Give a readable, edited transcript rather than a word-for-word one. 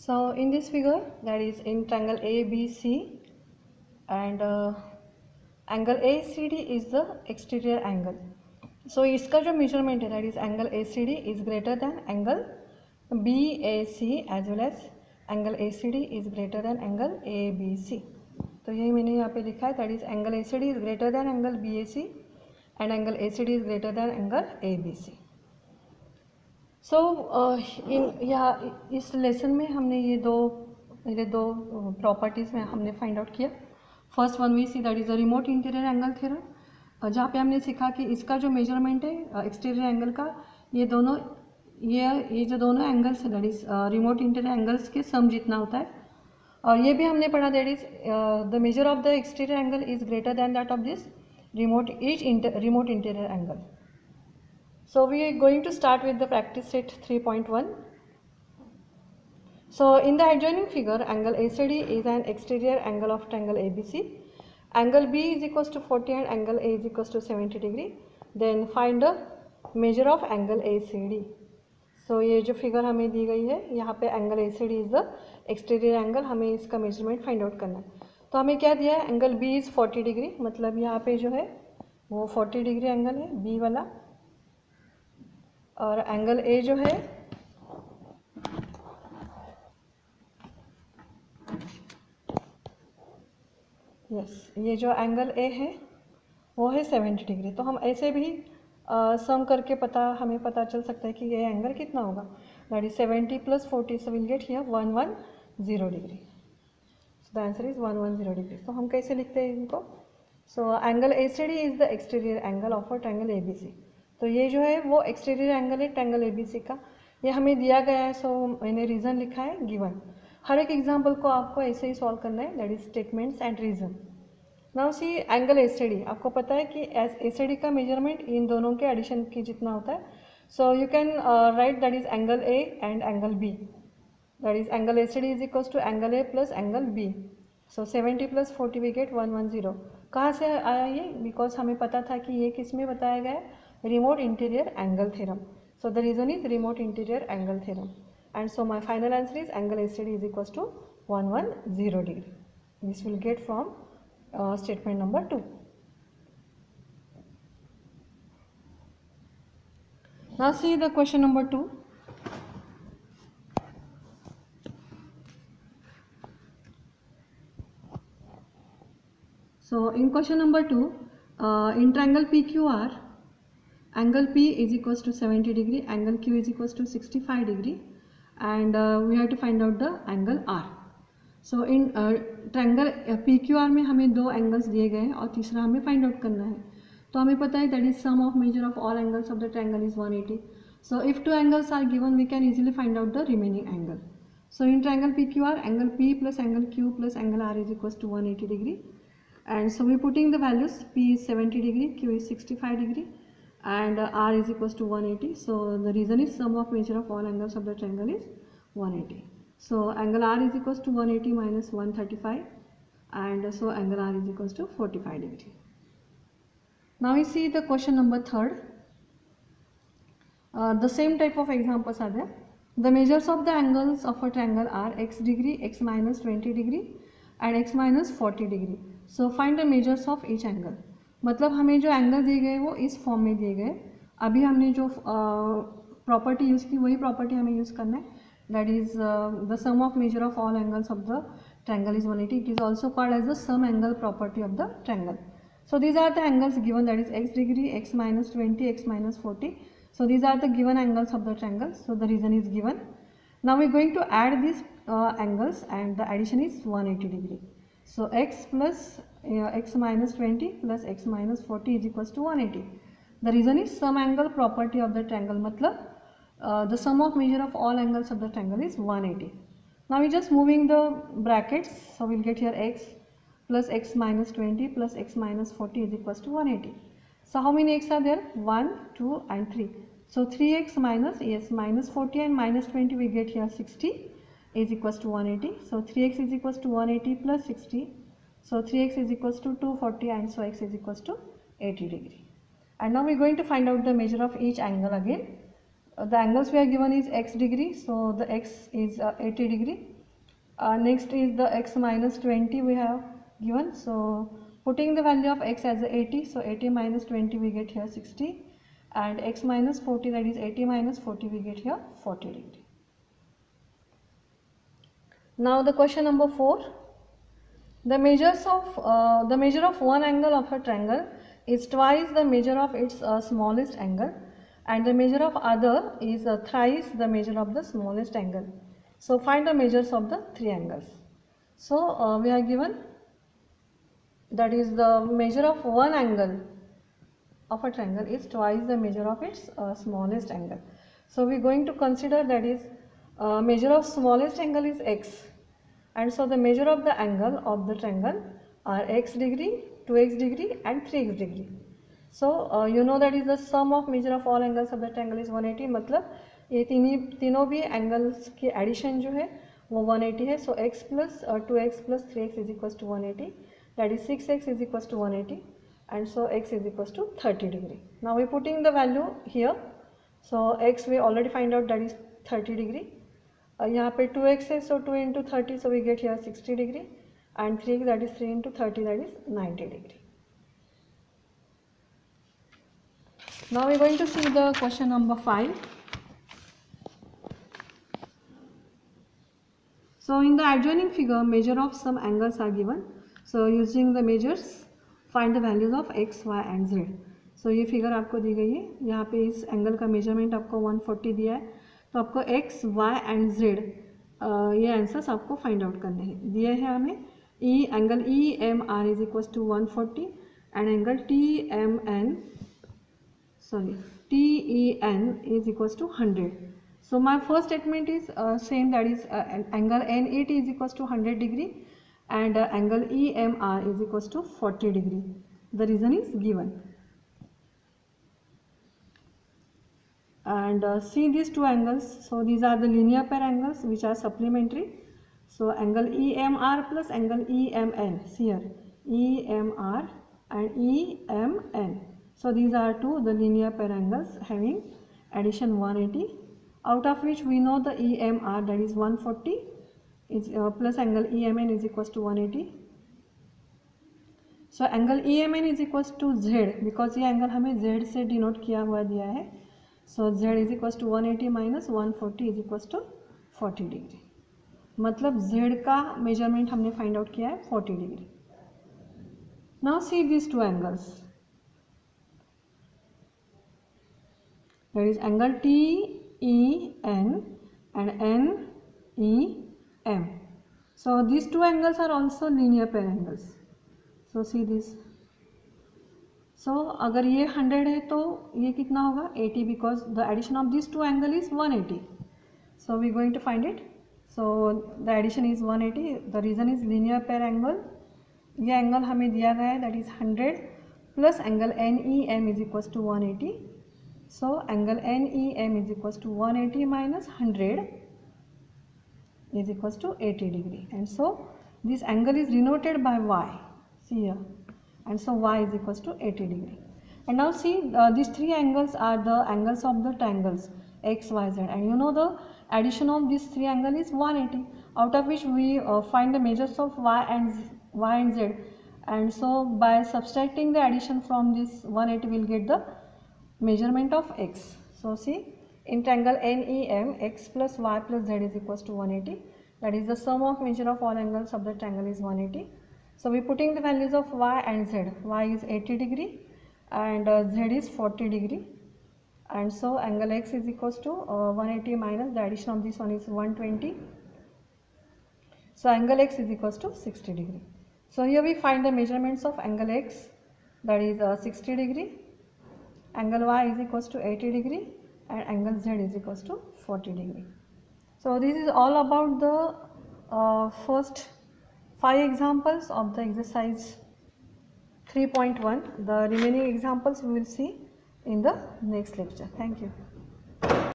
So in this figure, that is in triangle ABC, and angle ACD is the exterior angle. So इसका जो measurement है, that is angle ACD is greater than angle BAC as well as angle ACD is greater than angle ABC. तो यही मैंने यहाँ पे लिखा है, that is angle ACD is greater than angle BAC and angle ACD is greater than angle ABC. सो यहाँ इस lesson में हमने ये दो प्रॉपर्टीज़ में हमने फाइंड आउट किया. First one we see that is the remote interior angle theorem, जहाँ पे हमने सीखा कि इसका जो मेजरमेंट है एक्सटीरियर एंगल का, ये दोनों ये जो दोनों एंगल्स है that is remote interior angles के सम जितना होता है. और ये भी हमने पढ़ा that is the measure of the exterior angle is greater than that of this remote interior angle. So we are going to start with the practice set 3.1. So in the adjoining figure, angle ACD is an exterior angle of triangle ABC. Angle B is equals to 40 and angle A is equals to 70 degree. Then find the measure of angle ACD. So ये जो figure हमें दी गई है, यहाँ पे angle ACD is the exterior angle, हमें इसका measurement find out करना है. तो हमें क्या दिया है, angle B is 40 degree, मतलब यहाँ पे जो है वो 40 डिग्री एंगल है B वाला, और एंगल ए जो है ये जो एंगल ए है वो है 70 डिग्री. तो हम ऐसे भी सम करके हमें पता चल सकता है कि ये एंगल कितना होगा, that is 70 + 40, so will get here 110 degree. So the answer is 110 degree. तो हम कैसे लिखते हैं इनको, so angle ACD is the exterior angle of a triangle ABC. तो ये जो है वो एक्सटीरियर एंगल है ट्रायंगल ABC का, ये हमें दिया गया है. सो मैंने रीज़न लिखा है गिवन. हर एक एग्जांपल को आपको ऐसे ही सॉल्व करना है, that is statements and reason. Now see angle ACD, आपको पता है कि ACD का मेजरमेंट इन दोनों के एडिशन की जितना होता है. So you can write that is angle A and angle B, that is angle ACD is equals to angle A plus angle B. So 70 + 40 we get 110. कहाँ से आया ये, बिकॉज हमें पता था कि ये किस में बताया गया है, remote interior angle theorem. So the reason is remote interior angle theorem, and so my final answer is angle ACD is equals to 110 degree. This will get from statement number 2. Now see the question number 2. So in question number 2, in triangle PQR, angle P is equals to 70 degree, angle Q is equals to 65 degree, and we have to find out the angle R. So in triangle PQR में हमें दो angles दिए गए हैं और तीसरा हमें find out करना है. तो हमें पता है that is sum of measure of all angles of the triangle is 180. So if two angles are given we can easily find out the remaining angle. So in triangle PQR, angle P plus angle Q plus angle R is equals to 180 degree, and so we putting the values, P is 70 degree, Q is 65 degree, and R is equals to 180. So the reason is sum of measure of all angles of the triangle is 180. So angle R is equals to 180 minus 135, and so angle R is equals to 45 degree. Now we see the question number 3rd. The same type of examples are there. The measures of the angles of a triangle are x degree, x minus 20 degree, and x minus 40 degree. So find the measures of each angle. मतलब हमें जो angle दिए गए वो इस form में दिए गए. अभी हमने जो प्रॉपर्टी यूज़ की वही प्रॉपर्टी हमें यूज़ करना है, that is the sum of measure of all angles of the triangle is 180. It is also called as the sum angle property of the triangle. So these are the angles given, that is x degree, x minus 20, x minus 40. So these are the given angles of the triangle. So the reason is given. Now we are going to add these angles, and the addition is 180 degree. So x plus x minus 20 plus x minus 40 is equals to 180. The reason is sum angle property of the triangle, matlab the sum of measure of all angles of the triangle is 180. Now we just moving the brackets, so we'll get here x plus x minus 20 plus x minus 40 is equals to 180. So how many x are there? 1, 2 and 3. So 3x minus minus 40 and minus 20 we get here 60 is equals to 180. So 3x is equals to 180 plus 60. So 3x is equals to 240, and so x is equals to 80 degree. And now we are going to find out the measure of each angle again. The angles we are given is x degree, so the x is 80 degree, Next is the x minus 20 we have given. So putting the value of x as 80, so 80 minus 20 we get here 60, and x minus 40, that is 80 minus 40, we get here 40 degree. Now the question number 4. The measure of one angle of a triangle is twice the measure of its smallest angle, and the measure of other is thrice the measure of the smallest angle. So find the measures of the three angles. So we are given, that is the measure of one angle of a triangle is twice the measure of its smallest angle. So we are going to consider, that is measure of smallest angle is x, and so the measure of the angle of the triangle are x degree, 2x degree and 3x degree. So you know that is the sum of measure of all angles of the triangle is 180. मतलब ये तीनों भी angles की addition जो है वो 180 है. So x plus 2x plus 3x is equal to 180, that is 6x is equal to 180, and so x is equals to 30 degree. Now we putting the value here. So x we already find out, that is 30 degree. यहाँ पे 2x है, so 2 into 30, so we get here 60 degree, and 3x, that is 3 into 30, that is 90 degree. Now we are going to see the question number 5. So in the adjoining figure, measure of some angles are given. So using the measures, find the values of x, y and z. So ये figure आपको दी गई है, यहाँ पे इस angle का measurement आपको 140 दिया है, तो आपको x, y एंड z ये आंसर्स आपको फाइंड आउट करने हैं. दिए हैं हमें angle EMR is equal to 140 and angle TEN is equals to 100. So my first statement is same, that is angle NET is equals to 100 degree and angle EMR is equals to 40 degree. The reason is given. And see these two angles. So these are the linear pair angles which are supplementary. So angle EMR plus angle EMN. See here, EMR and EMN. So these are two the linear pair angles having addition 180, out of which we know the EMR, that is 140 is plus angle EMN is equals to 180. So angle EMN is equals to Z, because ये angle हमें Z से denote किया हुआ दिया है. So Z is equals to 180 minus 140 is equals to 40 degree. मतलब Z का measurement हमने फाइंड आउट किया है 40 degree. Now see these two angles. That is angle TEN and NEM. So these two angles are also linear pair angles. So see this. So अगर ये 100 है तो ये कितना होगा 80, because the addition of these two angle is 180. So we are going to find it. So the addition is 180. The reason is linear pair angle. ये angle हमें दिया गया है, that is 100 plus angle NEM is equals to 180. So angle NEM is equals to 180 minus 100 is equals to 80 degree, and so this angle is denoted by y. See here, and so y is equals to 80 degree. And now see these three angles are the angles of the triangles x, y, z, and you know the addition of these three angles is 180, out of which we find the measures of y and z, and so by subtracting the addition from this 180 we will get the measurement of x. So see, in triangle NEM, x plus y plus z is equals to 180. That is the sum of measure of all angles of the triangle is 180. So we putting the values of y and z. Y is 80 degree and z is 40 degree. And so angle x is equals to 180 minus the addition of this one is 120. So angle x is equals to 60 degree. So here we find the measurements of angle x, that is 60 degree. Angle y is equals to 80 degree and angle z is equals to 40 degree. So this is all about the first 5 examples of the exercise 3.1. The remaining examples we will see in the next lecture. Thank you.